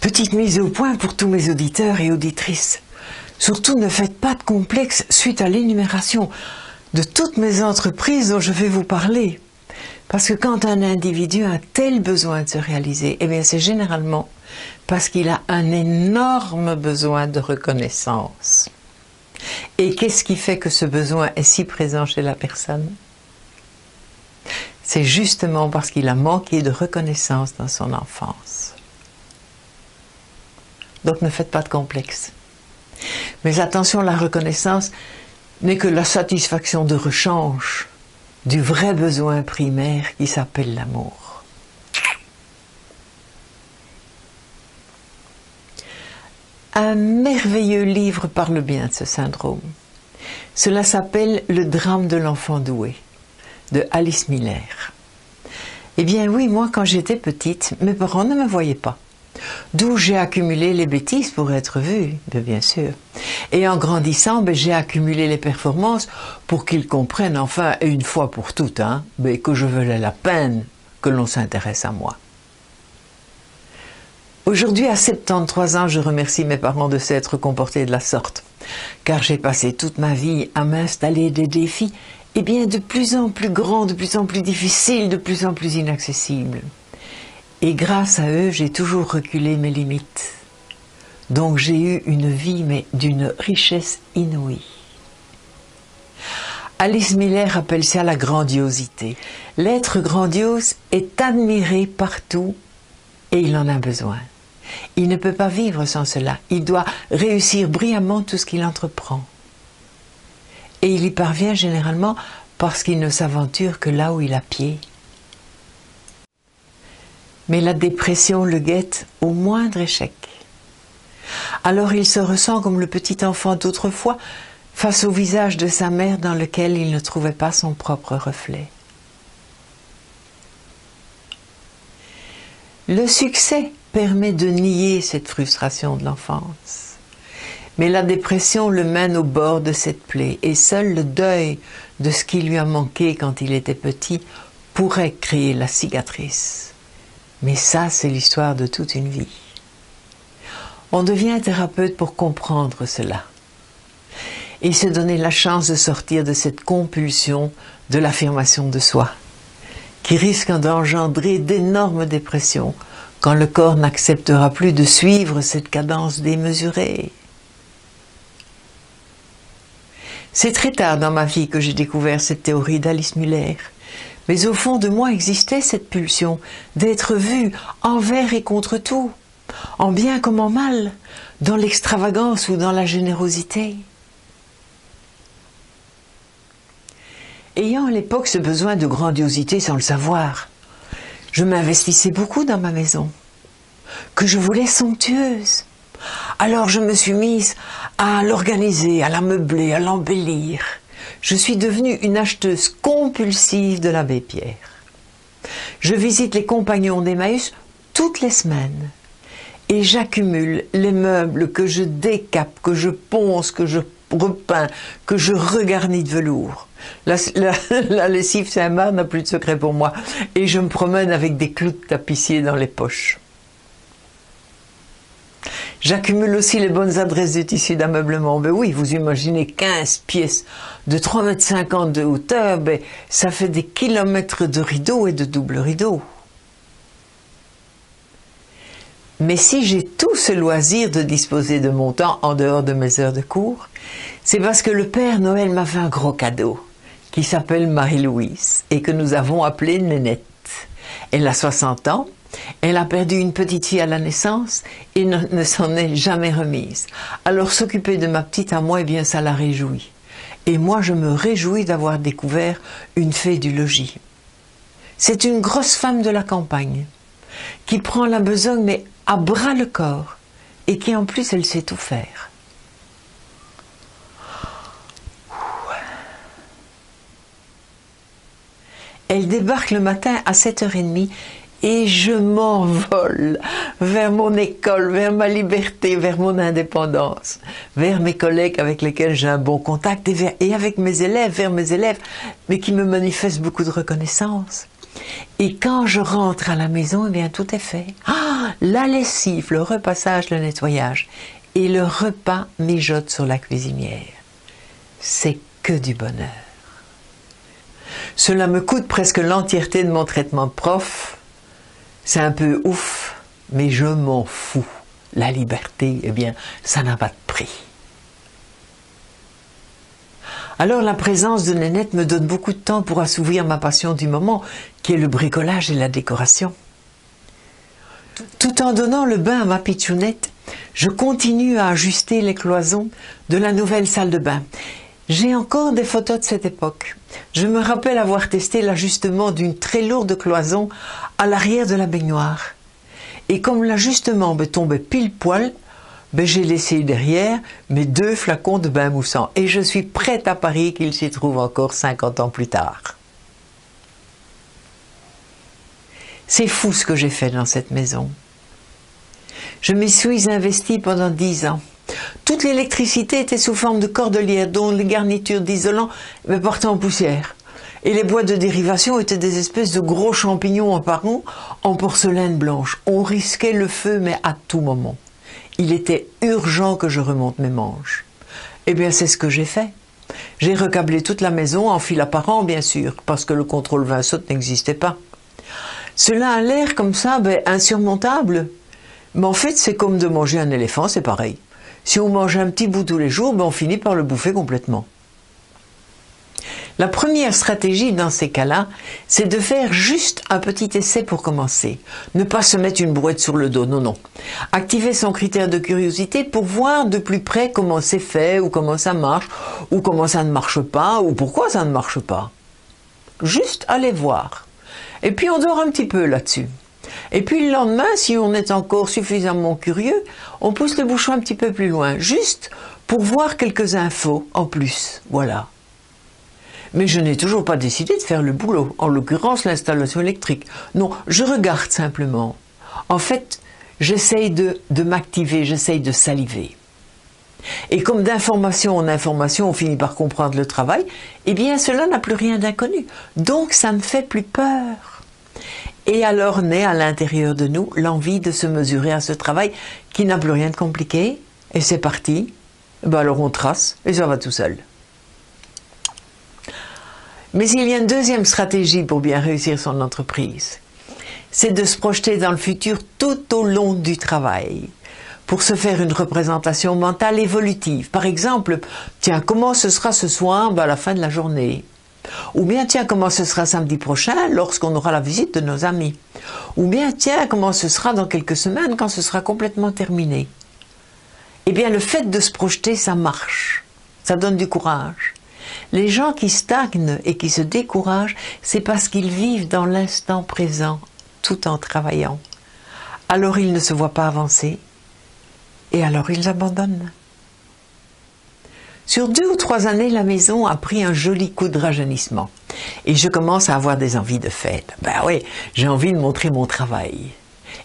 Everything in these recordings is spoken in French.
Petite mise au point pour tous mes auditeurs et auditrices. Surtout ne faites pas de complexe suite à l'énumération de toutes mes entreprises dont je vais vous parler. Parce que quand un individu a tel besoin de se réaliser, eh bien c'est généralement parce qu'il a un énorme besoin de reconnaissance. Et qu'est-ce qui fait que ce besoin est si présent chez la personne? C'est justement parce qu'il a manqué de reconnaissance dans son enfance. Donc ne faites pas de complexe. Mais attention, la reconnaissance n'est que la satisfaction de rechange du vrai besoin primaire qui s'appelle l'amour. Un merveilleux livre parle bien de ce syndrome. Cela s'appelle « Le drame de l'enfant doué » de Alice Miller. Eh bien oui, moi quand j'étais petite, mes parents ne me voyaient pas. D'où j'ai accumulé les bêtises pour être vue, bien sûr. Et en grandissant, j'ai accumulé les performances pour qu'ils comprennent enfin, et une fois pour toutes, que je valais la peine que l'on s'intéresse à moi. Aujourd'hui, à 73 ans, je remercie mes parents de s'être comportés de la sorte, car j'ai passé toute ma vie à m'installer des défis, de plus en plus grands, de plus en plus difficiles, de plus en plus inaccessibles. Et grâce à eux, j'ai toujours reculé mes limites. Donc j'ai eu une vie, mais d'une richesse inouïe. Alice Miller appelle ça la grandiosité. L'être grandiose est admiré partout et il en a besoin. Il ne peut pas vivre sans cela. Il doit réussir brillamment tout ce qu'il entreprend. Et il y parvient généralement parce qu'il ne s'aventure que là où il a pied. Mais la dépression le guette au moindre échec. Alors il se ressent comme le petit enfant d'autrefois face au visage de sa mère dans lequel il ne trouvait pas son propre reflet. Le succès permet de nier cette frustration de l'enfance. Mais la dépression le mène au bord de cette plaie et seul le deuil de ce qui lui a manqué quand il était petit pourrait créer la cicatrice. Mais ça, c'est l'histoire de toute une vie. On devient thérapeute pour comprendre cela et se donner la chance de sortir de cette compulsion de l'affirmation de soi, qui risque d'engendrer d'énormes dépressions quand le corps n'acceptera plus de suivre cette cadence démesurée. C'est très tard dans ma vie que j'ai découvert cette théorie d'Alice Miller. Mais au fond de moi existait cette pulsion d'être vue envers et contre tout, en bien comme en mal, dans l'extravagance ou dans la générosité. Ayant à l'époque ce besoin de grandiosité sans le savoir, je m'investissais beaucoup dans ma maison, que je voulais somptueuse. Alors je me suis mise à l'organiser, à la meubler, à l'embellir. Je suis devenue une acheteuse compulsive de l'abbé Pierre. Je visite les compagnons d'Emmaüs toutes les semaines et j'accumule les meubles que je décape, que je ponce, que je repeins, que je regarnis de velours. La lessive Saint-Marc n'a plus de secret pour moi et je me promène avec des clous de tapissier dans les poches. J'accumule aussi les bonnes adresses du tissu d'ameublement. Ben oui, vous imaginez 15 pièces de 3,50 m de hauteur, ça fait des kilomètres de rideaux et de double rideaux. Mais si j'ai tout ce loisir de disposer de mon temps en dehors de mes heures de cours, c'est parce que le Père Noël m'a fait un gros cadeau qui s'appelle Marie-Louise et que nous avons appelé Nénette. Elle a 60 ans. Elle a perdu une petite fille à la naissance et ne s'en est jamais remise. Alors s'occuper de ma petite à moi, ça la réjouit. Et moi, je me réjouis d'avoir découvert une fée du logis. C'est une grosse femme de la campagne qui prend la besogne mais à bras le corps et qui en plus, elle sait tout faire. Elle débarque le matin à 7h30 et je m'envole vers mon école, vers ma liberté, vers mon indépendance, vers mes collègues avec lesquels j'ai un bon contact et avec mes élèves, vers mes élèves, mais qui me manifestent beaucoup de reconnaissance. Et quand je rentre à la maison, tout est fait. Ah, la lessive, le repassage, le nettoyage. Et le repas mijote sur la cuisinière. C'est que du bonheur. Cela me coûte presque l'entièreté de mon traitement de prof. C'est un peu ouf, mais je m'en fous. La liberté, eh bien, ça n'a pas de prix. Alors la présence de Nénette me donne beaucoup de temps pour assouvir ma passion du moment, qui est le bricolage et la décoration. Tout en donnant le bain à ma pitchounette, je continue à ajuster les cloisons de la nouvelle salle de bain. J'ai encore des photos de cette époque. Je me rappelle avoir testé l'ajustement d'une très lourde cloison à l'arrière de la baignoire. Et comme l'ajustement me tombait pile poil, j'ai laissé derrière mes 2 flacons de bain moussant. Et je suis prête à parier qu'il s'y trouve encore 50 ans plus tard. C'est fou ce que j'ai fait dans cette maison. Je m'y suis investie pendant 10 ans. Toute l'électricité était sous forme de cordelière, dont les garnitures d'isolant me portaient en poussière. Et les boîtes de dérivation étaient des espèces de gros champignons apparents en porcelaine blanche. On risquait le feu, mais à tout moment. Il était urgent que je remonte mes manches. Eh bien, c'est ce que j'ai fait. J'ai recablé toute la maison en fil apparent, bien sûr, parce que le contrôle 20 sautes n'existait pas. Cela a l'air comme ça, insurmontable. Mais en fait, c'est comme de manger un éléphant, c'est pareil. Si on mange un petit bout tous les jours, on finit par le bouffer complètement. La première stratégie dans ces cas-là, c'est de faire juste un petit essai pour commencer. Ne pas se mettre une brouette sur le dos, non, non. Activer son critère de curiosité pour voir de plus près comment c'est fait, ou comment ça marche, ou comment ça ne marche pas, ou pourquoi ça ne marche pas. Juste aller voir. Et puis on dort un petit peu là-dessus. Et puis le lendemain, si on est encore suffisamment curieux, on pousse le bouchon un petit peu plus loin, juste pour voir quelques infos en plus, voilà. Mais je n'ai toujours pas décidé de faire le boulot, en l'occurrence l'installation électrique. Non, je regarde simplement. En fait, j'essaye de m'activer, j'essaye de saliver. Et comme d'information en information, on finit par comprendre le travail, eh bien cela n'a plus rien d'inconnu. Donc ça ne fait plus peur. Et alors naît à l'intérieur de nous l'envie de se mesurer à ce travail qui n'a plus rien de compliqué. Et c'est parti. Alors on trace et ça va tout seul. Mais il y a une deuxième stratégie pour bien réussir son entreprise. C'est de se projeter dans le futur tout au long du travail. Pour se faire une représentation mentale évolutive. Par exemple, tiens, comment ce sera ce soir à la fin de la journée? Ou bien, tiens, comment ce sera samedi prochain lorsqu'on aura la visite de nos amis? Ou bien, tiens, comment ce sera dans quelques semaines quand ce sera complètement terminé? Eh bien, le fait de se projeter, ça marche. Ça donne du courage. Les gens qui stagnent et qui se découragent, c'est parce qu'ils vivent dans l'instant présent, tout en travaillant. Alors ils ne se voient pas avancer, et alors ils abandonnent. Sur 2 ou 3 années, la maison a pris un joli coup de rajeunissement. Et je commence à avoir des envies de fête. Ben oui, j'ai envie de montrer mon travail.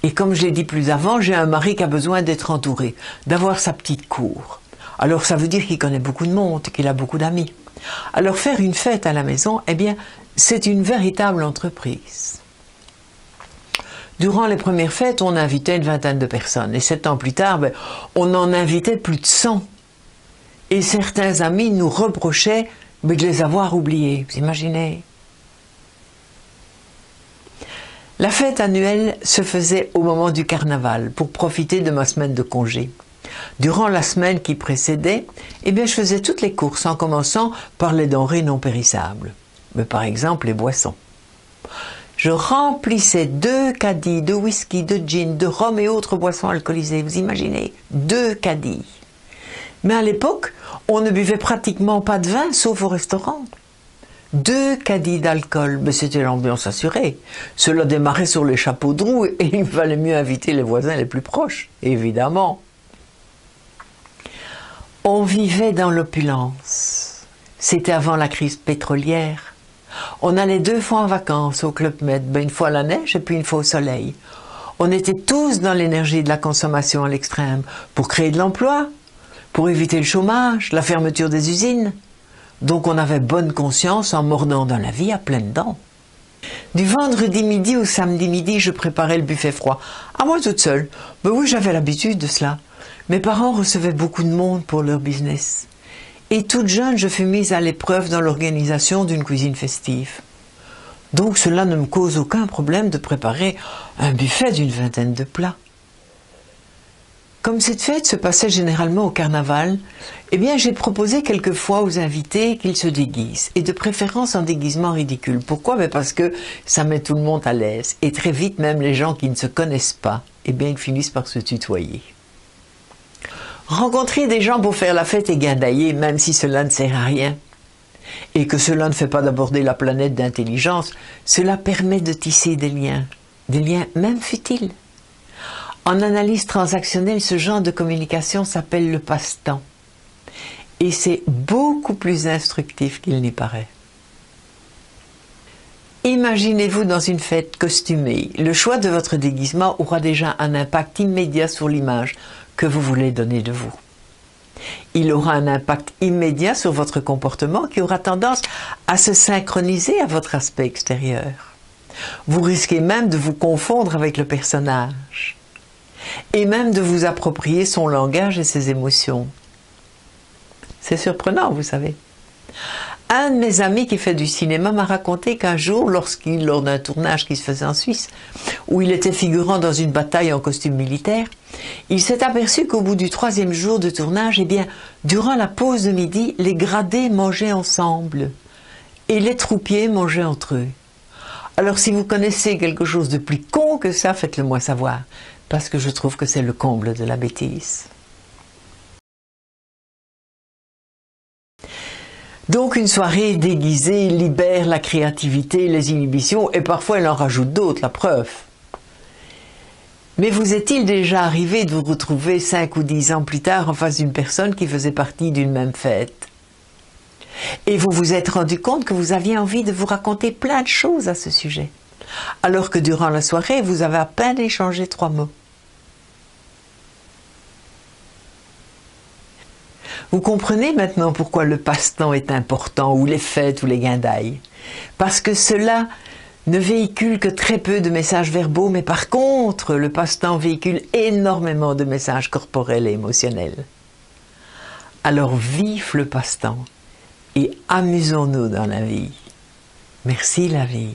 Et comme je l'ai dit plus avant, j'ai un mari qui a besoin d'être entouré, d'avoir sa petite cour. Alors ça veut dire qu'il connaît beaucoup de monde, qu'il a beaucoup d'amis. Alors faire une fête à la maison, eh bien, c'est une véritable entreprise. Durant les premières fêtes, on invitait une vingtaine de personnes. Et 7 ans plus tard, on en invitait plus de 100. Et certains amis nous reprochaient de les avoir oubliés. Vous imaginez? La fête annuelle se faisait au moment du carnaval, pour profiter de ma semaine de congé. Durant la semaine qui précédait, eh bien, je faisais toutes les courses, en commençant par les denrées non périssables. Mais par exemple, les boissons. Je remplissais 2 caddies de whisky, de gin, de rhum et autres boissons alcoolisées. Vous imaginez? 2 caddies. Mais à l'époque, on ne buvait pratiquement pas de vin, sauf au restaurant. 2 caddies d'alcool, mais c'était l'ambiance assurée. Cela démarrait sur les chapeaux de roue et il valait mieux inviter les voisins les plus proches, évidemment. On vivait dans l'opulence. C'était avant la crise pétrolière. On allait 2 fois en vacances au Club Med, une fois à la neige et puis une fois au soleil. On était tous dans l'énergie de la consommation à l'extrême, pour créer de l'emploi, pour éviter le chômage, la fermeture des usines. Donc on avait bonne conscience en mordant dans la vie à pleines dents. Du vendredi midi au samedi midi, je préparais le buffet froid. À moi toute seule. Ben oui, j'avais l'habitude de cela. Mes parents recevaient beaucoup de monde pour leur business. Et toute jeune, je fus mise à l'épreuve dans l'organisation d'une cuisine festive. Donc cela ne me cause aucun problème de préparer un buffet d'une vingtaine de plats. Comme cette fête se passait généralement au carnaval, eh bien j'ai proposé quelquefois aux invités qu'ils se déguisent, et de préférence en déguisement ridicule. Pourquoi? Ben parce que ça met tout le monde à l'aise, et très vite même les gens qui ne se connaissent pas, eh bien ils finissent par se tutoyer. Rencontrer des gens pour faire la fête et guindailler, même si cela ne sert à rien, et que cela ne fait pas d'aborder la planète d'intelligence, cela permet de tisser des liens même futiles. En analyse transactionnelle, ce genre de communication s'appelle le passe-temps. Et c'est beaucoup plus instructif qu'il n'y paraît. Imaginez-vous dans une fête costumée. Le choix de votre déguisement aura déjà un impact immédiat sur l'image que vous voulez donner de vous. Il aura un impact immédiat sur votre comportement qui aura tendance à se synchroniser à votre aspect extérieur. Vous risquez même de vous confondre avec le personnage. Et même de vous approprier son langage et ses émotions. C'est surprenant, vous savez. Un de mes amis qui fait du cinéma m'a raconté qu'un jour, lors d'un tournage qui se faisait en Suisse, où il était figurant dans une bataille en costume militaire, il s'est aperçu qu'au bout du 3e jour de tournage, eh bien, durant la pause de midi, les gradés mangeaient ensemble et les troupiers mangeaient entre eux. Alors si vous connaissez quelque chose de plus con que ça, faites-le moi savoir. Parce que je trouve que c'est le comble de la bêtise. Donc une soirée déguisée libère la créativité, les inhibitions, et parfois elle en rajoute d'autres, la preuve. Mais vous est-il déjà arrivé de vous retrouver 5 ou 10 ans plus tard en face d'une personne qui faisait partie d'une même fête? Et vous vous êtes rendu compte que vous aviez envie de vous raconter plein de choses à ce sujet, alors que durant la soirée, vous avez à peine échangé 3 mots. Vous comprenez maintenant pourquoi le passe-temps est important, ou les fêtes, ou les guindailles. Parce que cela ne véhicule que très peu de messages verbaux, mais par contre, le passe-temps véhicule énormément de messages corporels et émotionnels. Alors vive le passe-temps et amusons-nous dans la vie. Merci la vie.